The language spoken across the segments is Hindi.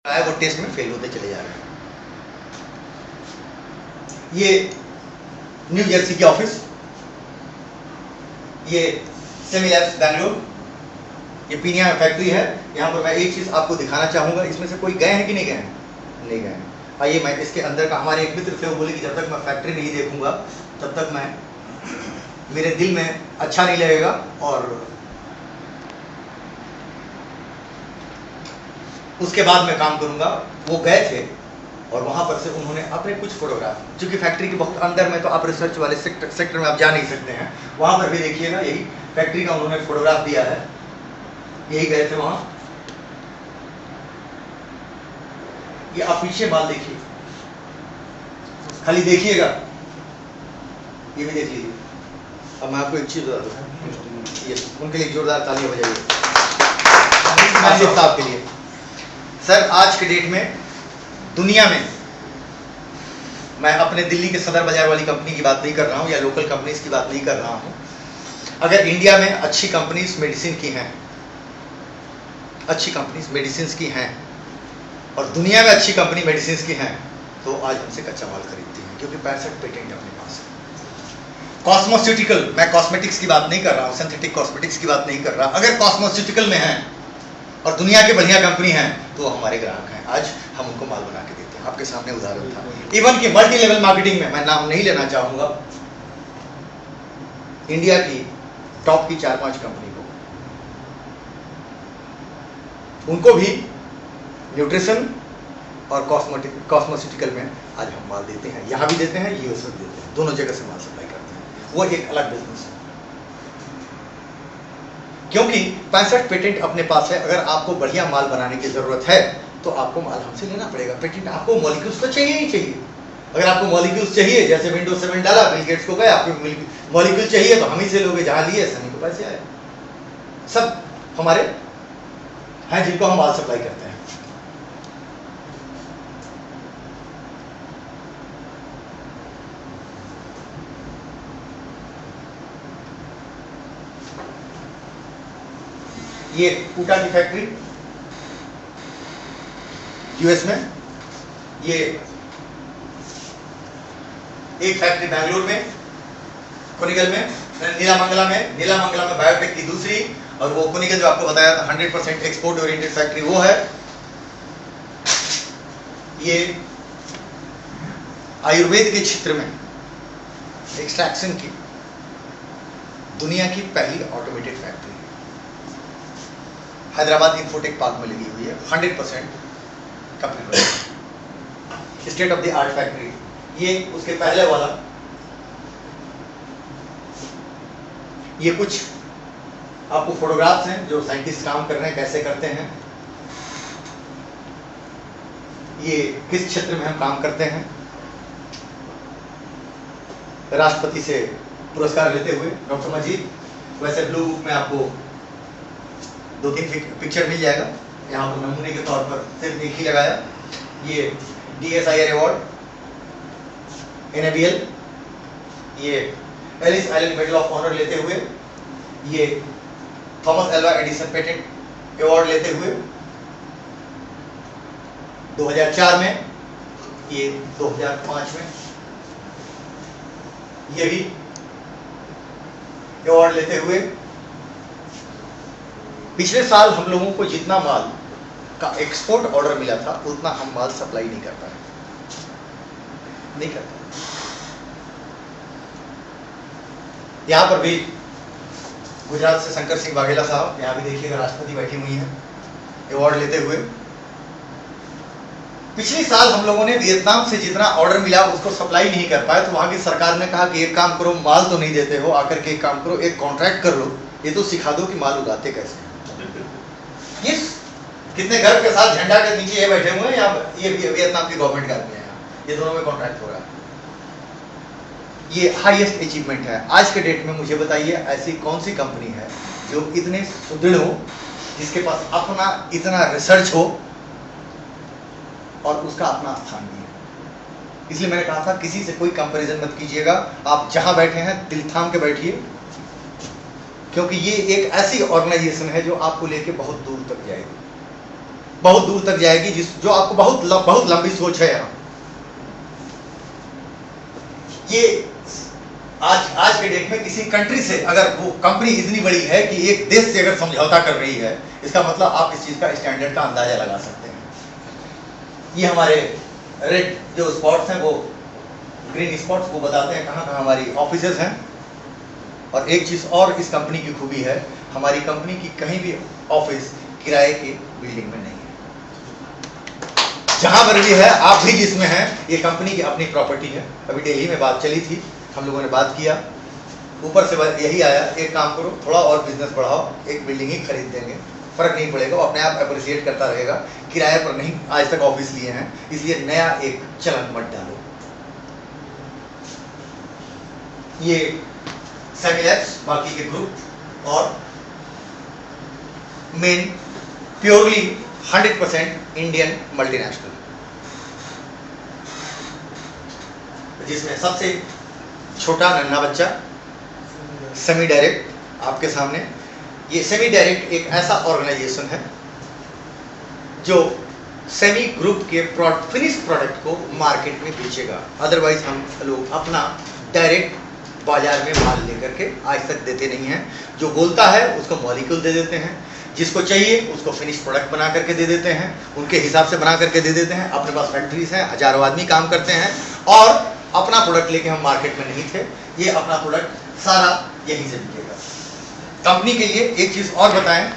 वो टेस्ट में फेल होते चले जा रहे हैं। ये न्यू जर्सी की ऑफिस, ये सेमी लैब्स बैंगलोर, ये पीनिया फैक्ट्री है। यहाँ पर मैं एक चीज आपको दिखाना चाहूंगा, इसमें से कोई गए हैं कि नहीं गए हैं? नहीं गए हैं। आइए मैं इसके अंदर का, हमारे एक मित्र थे वो बोले कि जब तक मैं फैक्ट्री नहीं देखूंगा तब तक मैं, मेरे दिल में अच्छा नहीं लगेगा। और उसके बाद मैं काम करूंगा। वो गए थे और वहां पर से उन्होंने अपने कुछ फोटोग्राफ, क्योंकि फैक्ट्री के बहुत अंदर में तो आप रिसर्च वाले सेक्टर में आप जा नहीं सकते हैं, वहां पर भी देखिएगा यही फैक्ट्री का उन्होंने फोटोग्राफ दिया है। यही गए थे वहां। ये आप पीछे माल देखिए, खाली देखिएगा, ये भी देख लीजिए। अब मैं आपको एक चीज बता दूं, ये उनके लिए जोरदार ताली हो जाएगी साहब के लिए। सर आज के डेट में दुनिया में, मैं अपने दिल्ली के सदर बाजार वाली कंपनी की बात नहीं कर रहा हूं या लोकल कंपनीज की बात नहीं कर रहा हूं, अगर इंडिया में अच्छी कंपनीज मेडिसिन की हैं, अच्छी कंपनीज मेडिसिन की हैं और दुनिया में अच्छी कंपनी मेडिसिन की हैं, तो आज हमसे कच्चा माल खरीदती हैं, क्योंकि 65 पेटेंट अपने पास है। कॉस्मोस्यूटिकल, मैं कॉस्मेटिक्स की बात नहीं कर रहा हूं, सिंथेटिक कॉस्मेटिक्स की बात नहीं कर रहा, अगर कॉस्मोस्यूटिकल में है और दुनिया के बढ़िया कंपनी है तो हमारे ग्राहक हैं। आज हम उनको माल बना के देते हैं। आपके सामने उदाहरण था। इवन की मल्टी लेवल मार्केटिंग में, मैं नाम नहीं लेना चाहूंगा, इंडिया की टॉप की 4-5 कंपनी को, उनको भी न्यूट्रिशन और कॉस्मोस्यूटिकल में आज हम माल देते हैं। यहां भी देते हैं, यूएस में भी देते हैं, दोनों जगह से माल सप्लाई करते हैं। वो एक अलग बिजनेस है, क्योंकि 65 पेटेंट अपने पास है। अगर आपको बढ़िया माल बनाने की जरूरत है तो आपको माल हमसे लेना पड़ेगा। पेटेंट आपको मॉलिक्यूल्स तो चाहिए ही चाहिए। अगर आपको मॉलिक्यूल्स चाहिए, जैसे विंडोज 7 डाला, बिल गेट्स को गए, आपको मॉलिक्यूल चाहिए तो हम ही से लोगे, जहां लिए सभी को पैसे आए। सब हमारे हैं जिनको हम माल सप्लाई करते हैं। ये कूटा की फैक्ट्री यूएस में, ये एक फैक्ट्री बैंगलोर में, कुनिगल में, नीलामंगला में बायोटेक की दूसरी, और वो कुनिगल जो आपको बताया था 100% एक्सपोर्ट ओरिएंटेड फैक्ट्री वो है। ये आयुर्वेद के क्षेत्र में एक्सट्रैक्शन की दुनिया की पहली automated factory Hyderabad infotech park में लगी हुई है। 100% computer, state of the art factory. ये उसके पहले वाला, ये कुछ आपको फोटोग्राफ्स हैं जो साइंटिस्ट काम कर रहे हैं, कैसे करते हैं, ये किस क्षेत्र में हम काम करते हैं। राष्ट्रपति से पुरस्कार लेते हुए डॉक्टर मजीद, वैसे ब्लू बुक में आपको 2-3 पिक्चर मिल जाएगा। यहाँ पर नमूने के तौर पर सिर्फ एक ही लगाया। ये DSIR अवार्ड, NABL, ये Ellis Island medal of honour लेते हुए, ये Thomas Alva Edison patent award लेते हुए 2004 में, ये 2005 में, ये भी अवार्ड लेते हुए। पिछले साल हम लोगों को जितना माल का एक्सपोर्ट ऑर्डर मिला था उतना हम माल सप्लाई नहीं कर पाए, नहीं कर पाए। यहां पर भी गुजरात से शंकर सिंह वाघेला साहब, यहां भी देखिएगा राष्ट्रपति बैठी हुई हैं अवार्ड लेते हुए। पिछले साल हम लोगों ने वियतनाम से जितना ऑर्डर मिला उसको सप्लाई नहीं कर पाए, तो वहां की सरकार ने कहा कि एक काम करो, माल तो नहीं देते हो, आकर के एक काम करो, एक कॉन्ट्रैक्ट कर लो, ये तो सिखा दो कि माल उगाते कैसे। ये कितने गर्व के साथ झंडा के नीचे ये बैठे हुए हैं, यहाँ ये वियतनाम की गवर्नमेंट के आदमी है, ये दोनों में कॉन्ट्रैक्ट हो रहा है। ये हाईएस्ट अचीवमेंट है आज के डेट में। मुझे बताइए ऐसी कौन सी कंपनी है जो इतने सुदृढ़ हो, जिसके पास अपना इतना रिसर्च हो और उसका अपना स्थान भी है। इसलिए मैंने कहा था किसी से कोई कंपैरिजन मत कीजिएगा, आप जहां बैठे हैं दिल थाम के बैठिए, क्योंकि ये एक ऐसी ऑर्गेनाइजेशन है जो आपको लेके बहुत दूर तक जाएगी। बहुत दूर तक जाएगी, जो आपको बहुत लंबी सोच है यहाँ। ये आज के डेट में किसी कंट्री से अगर वो कंपनी इतनी बड़ी है कि एक देश से अगर समझौता कर रही है, इसका मतलब आप इस चीज का स्टैंडर्ड का अंदाजा लगा सकते हैं। ये हमारे रेड जो स्पॉट्स हैं वो ग्रीन स्पॉट्स को बताते हैं कहाँ कहाँ हमारी ऑफिसेज हैं। और एक चीज और इस कंपनी की खूबी है, हमारी कंपनी की कहीं भी ऑफिस किराए की बिल्डिंग में नहीं है। जहां पर भी है, आप भी जिसमें हैं, ये कंपनी की अपनी प्रॉपर्टी है। अभी दिल्ली में बात चली थी, हम लोगों ने बात किया, ऊपर से यही आया, एक काम करो, थोड़ा और बिजनेस बढ़ाओ, एक बिल्डिंग ही खरीद देंगे, फर्क नहीं पड़ेगा, वो अपने आप अप्रिशिएट करता रहेगा। किराए पर नहीं आज तक ऑफिस लिए हैं, इसलिए नया एक चलन मत डालो। ये सेमिलैब्स बाकी के ग्रुप और मेन प्योरली 100% इंडियन मल्टीनेशनल, जिसमें सबसे छोटा नन्हा बच्चा सेमी डायरेक्ट आपके सामने। ये सेमी डायरेक्ट एक ऐसा ऑर्गेनाइजेशन है जो सेमी ग्रुप के फिनिश प्रोडक्ट को मार्केट में बेचेगा। अदरवाइज हम लोग अपना डायरेक्ट बाजार में माल लेकर के आज तक देते नहीं हैं। जो बोलता है उसको मॉलिक्यूल दे देते हैं, जिसको चाहिए उसको फिनिश प्रोडक्ट बना करके दे देते हैं, उनके हिसाब से बना करके दे देते हैं। अपने पास फैक्ट्रीज हैं, हजारों आदमी काम करते हैं, और अपना प्रोडक्ट लेके हम मार्केट में नहीं थे। ये अपना प्रोडक्ट सारा यहीं से बिकेगा। कंपनी के लिए एक चीज और बताएं,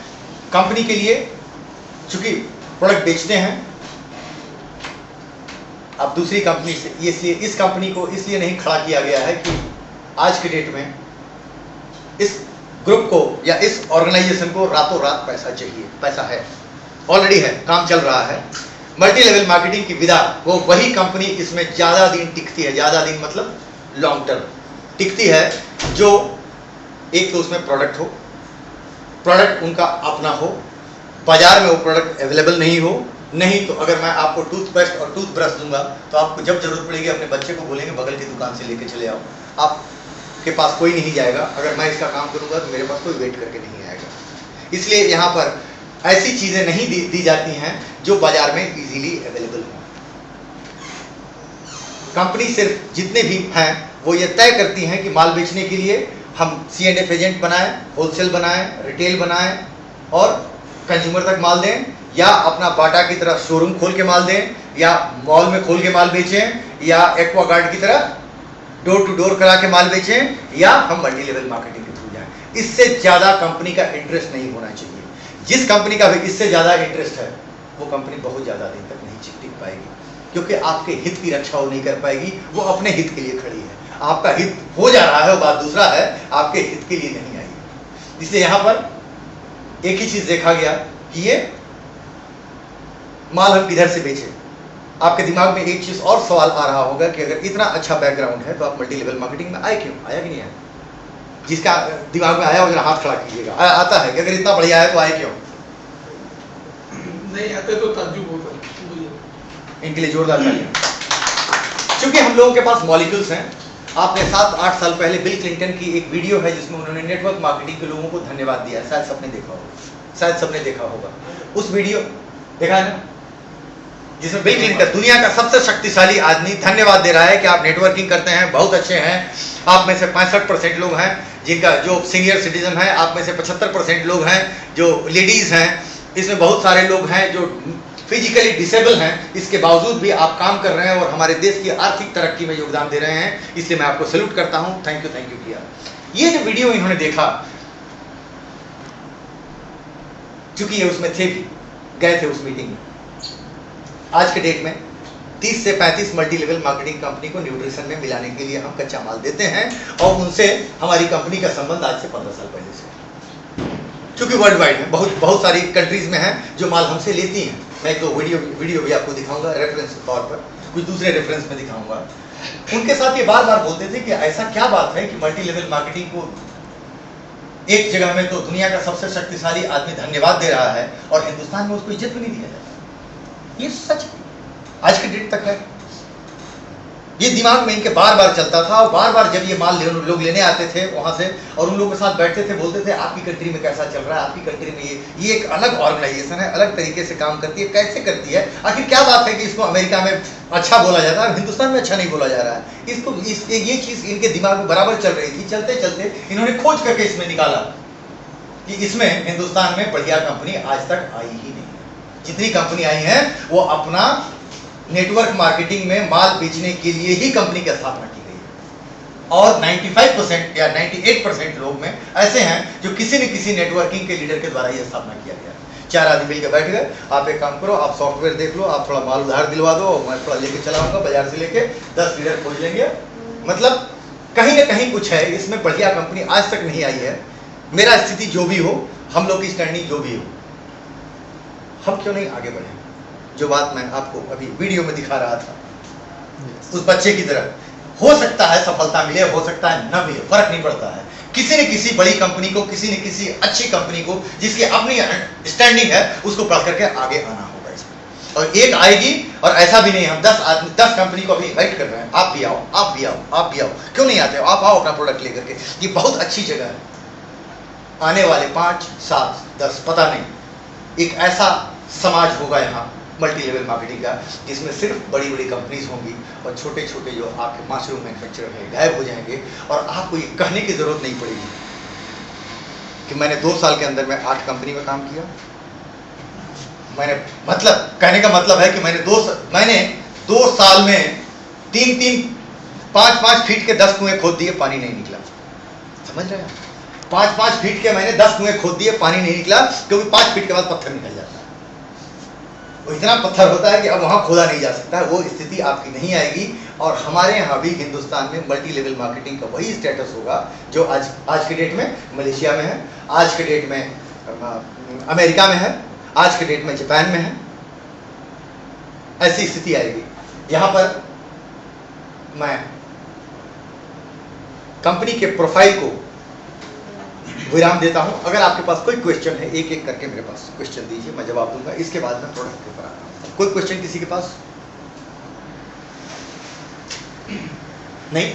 कंपनी के लिए चूंकि प्रोडक्ट बेचते हैं अब दूसरी कंपनी से, इसलिए इस कंपनी को इसलिए नहीं खड़ा किया गया है कि आज के डेट में इस ग्रुप को या इस ऑर्गेनाइजेशन को रातों रात पैसा चाहिए। पैसा है, ऑलरेडी है, काम चल रहा है। मल्टी लेवल मार्केटिंग की विदा वो वही कंपनी इसमें ज्यादा दिन टिकती है, ज्यादा दिन मतलब लॉन्ग टर्म टिकती है, जो एक तो उसमें प्रोडक्ट हो, प्रोडक्ट उनका अपना हो, बाजार में वो प्रोडक्ट अवेलेबल नहीं हो। नहीं तो अगर मैं आपको टूथपेस्ट और टूथब्रश दूंगा तो आपको जब जरूरत पड़ेगी अपने बच्चे को बोलेंगे बगल की दुकान से लेके चले आओ, आपके पास कोई नहीं जाएगा। अगर मैं इसका काम करूंगा तो मेरे पास कोई वेट करके नहीं आएगा। इसलिए यहाँ पर ऐसी चीजें नहीं दी जाती हैं जो बाजार में इजीली अवेलेबल हो। कंपनी सिर्फ जितने भी हैं वो ये तय करती हैं कि माल बेचने के लिए हम C&F एजेंट बनाएं, होलसेल बनाएं, रिटेल बनाएं और कंज्यूमर तक माल दें, या अपना बाटा की तरह शोरूम खोल के माल दें, या मॉल में खोल के माल बेचें, या एक्वागार्ड की तरह डोर टू डोर करा के माल बेचें, या हम मल्टी लेवल मार्केटिंग के थ्रू जाएं। इससे ज्यादा कंपनी का इंटरेस्ट नहीं होना चाहिए। जिस कंपनी का भी इससे ज्यादा इंटरेस्ट है वो कंपनी बहुत ज्यादा दिन तक नहीं टिक पाएगी, क्योंकि आपके हित की रक्षा वो नहीं कर पाएगी। वो अपने हित के लिए खड़ी है, आपका हित हो जा रहा है वो बात दूसरा है, आपके हित के लिए नहीं आएगी। इसलिए यहां पर एक ही चीज देखा गया कि ये माल हम किधर से बेचें। आपके दिमाग में एक चीज और सवाल आ रहा होगा कि अगर इतना अच्छा बैकग्राउंड है तो आप मल्टी लेवल मार्केटिंग में आए क्यों? आया कि नहीं आया? जिसका दिमाग में आया वो जरा हाथ खड़ा कीजिएगा। आता है कि अगर इतना बढ़िया है तो आए क्यों? नहीं आते तो ताज्जुब होता। इनके लिए जोरदार तालियां। क्योंकि हम लोगों के पास मॉलिक्यूल्स हैं। आपने 7-8 साल पहले बिल क्लिंटन की एक वीडियो है जिसमें उन्होंने नेटवर्क मार्केटिंग के लोगों को धन्यवाद दिया, शायद सबने देखा होगा। उस वीडियो देखा है ना, जिसमें बिल क्लिंटन दुनिया का सबसे शक्तिशाली आदमी धन्यवाद दे रहा है कि आप नेटवर्किंग करते हैं, बहुत अच्छे हैं। आप में से 65% लोग हैं जिनका जो सीनियर सिटीजन है, आप में से 75% लोग हैं जो लेडीज हैं, इसमें बहुत सारे लोग हैं जो फिजिकली डिसेबल हैं। इसके बावजूद भी आप काम कर रहे हैं और हमारे देश की आर्थिक तरक्की में योगदान दे रहे हैं, इसलिए मैं आपको सैल्यूट करता हूं। थैंक यू किया। ये जो वीडियो इन्होंने देखा, चूंकि ये उसमें थे भी, गए थे उस मीटिंग में। आज के डेट में 30 से 35 मल्टी लेवल मार्केटिंग कंपनी को न्यूट्रिशन में मिलाने के लिए हम कच्चा माल देते हैं, और उनसे हमारी कंपनी का संबंध आज से 15 साल पहले से, क्योंकि वर्ल्ड वाइड में बहुत सारी कंट्रीज में है जो माल हमसे लेती हैं। मैं एक दो वीडियो भी आपको दिखाऊंगा रेफरेंस के तौर पर, कुछ दूसरे रेफरेंस में दिखाऊंगा। उनके साथ ये बार बार बोलते थे कि ऐसा क्या बात है कि मल्टी लेवल मार्केटिंग को एक जगह में तो दुनिया का सबसे शक्तिशाली आदमी धन्यवाद दे रहा है और हिंदुस्तान में उसको इज्जत भी नहीं दिया जाता। ये सच आज के डेट तक है। ये दिमाग में इनके बार बार चलता था, और बार बार जब ये माल लोग लेने आते थे वहां से और उन लोगों के साथ बैठते थे, बोलते थे आपकी कंट्री में कैसा चल रहा है, आपकी कंट्री में ये एक अलग ऑर्गेनाइजेशन है, अलग तरीके से काम करती है, कैसे करती है, आखिर क्या बात है कि इसको अमेरिका में अच्छा बोला जाता है, हिंदुस्तान में अच्छा नहीं बोला जा रहा है। इसको ये चीज इनके दिमाग में बराबर चल रही थी। चलते चलते इन्होंने खोज करके इसमें निकाला कि इसमें हिंदुस्तान में बढ़िया कंपनी आज तक आई ही नहीं है। जितनी कंपनी आई है वो अपना नेटवर्क मार्केटिंग में माल बेचने के लिए ही कंपनी की स्थापना की गई है। और 95% या 98% लोग में ऐसे हैं जो किसी न किसी नेटवर्किंग के लीडर के द्वारा ये स्थापना किया गया। 4 आदमी मिलकर बैठ गए, आप एक काम करो, आप सॉफ्टवेयर देख लो, आप थोड़ा माल उधार दिलवा दो, मैं थोड़ा लेके चलाऊंगा बाजार से लेके, 10 लीडर खोज लेंगे। मतलब कहीं ना कहीं कुछ है इसमें, बढ़िया कंपनी आज तक नहीं आई है। मेरा स्थिति जो भी हो, हम लोग की स्टैंडिंग जो भी हो, हम क्यों नहीं आगे बढ़े? जो बात मैं आपको अभी वीडियो में दिखा रहा था, उस बच्चे की तरह, हो सकता है सफलता मिले, हो सकता है न मिले, फर्क नहीं पड़ता है। किसी न किसी बड़ी कंपनी को, किसी न किसी अच्छी कंपनी को जिसकी अपनी स्टैंडिंग है, उसको पढ़ करके आगे आना होगा इसमें। और एक आएगी, और ऐसा भी नहीं, हम 10 कंपनी को अभी इन्वाइट कर रहे हैं, आप भी आओ, आप भी आओ, आप भी आओ, क्यों नहीं आते हो? आप आओ अपना प्रोडक्ट लेकर के, ये बहुत अच्छी जगह है। आने वाले 5, 7, 10 पता नहीं, एक ऐसा समाज होगा यहाँ मल्टी लेवल मार्केटिंग का, जिसमें सिर्फ बड़ी बड़ी कंपनीज होंगी और छोटे छोटे जो आपके मशरूम मैन्युफैक्चरर है गायब हो जाएंगे। और आपको ये कहने की जरूरत नहीं पड़ेगी कि मैंने 2 साल के अंदर में 8 कंपनी में काम किया। मैंने मतलब कहने का मतलब है कि मैंने 2 साल में 3-3, 5-5 फीट के 10 कुएं खोद दिए, पानी नहीं निकला। समझ रहे हैं? 5-5 फीट के मैंने 10 कुएं खोद दिए, पानी नहीं निकला, क्योंकि 5 फीट के बाद पत्थर निकल जाता है। वो इतना पत्थर होता है कि अब वहां खोदा नहीं जा सकता है। वो स्थिति आपकी नहीं आएगी। और हमारे यहाँ भी हिंदुस्तान में मल्टी लेवल मार्केटिंग का वही स्टेटस होगा जो आज के डेट में मलेशिया में है, आज के डेट में अमेरिका में है, आज के डेट में जापान में है। ऐसी स्थिति आएगी। यहाँ पर मैं कंपनी के प्रोफाइल को विराम देता हूं। अगर आपके पास कोई क्वेश्चन है, एक एक करके मेरे पास क्वेश्चन दीजिए, मैं जवाब दूंगा। इसके बाद मैं प्रोडक्ट के ऊपर आता हूं। कोई क्वेश्चन किसी के पास? नहीं?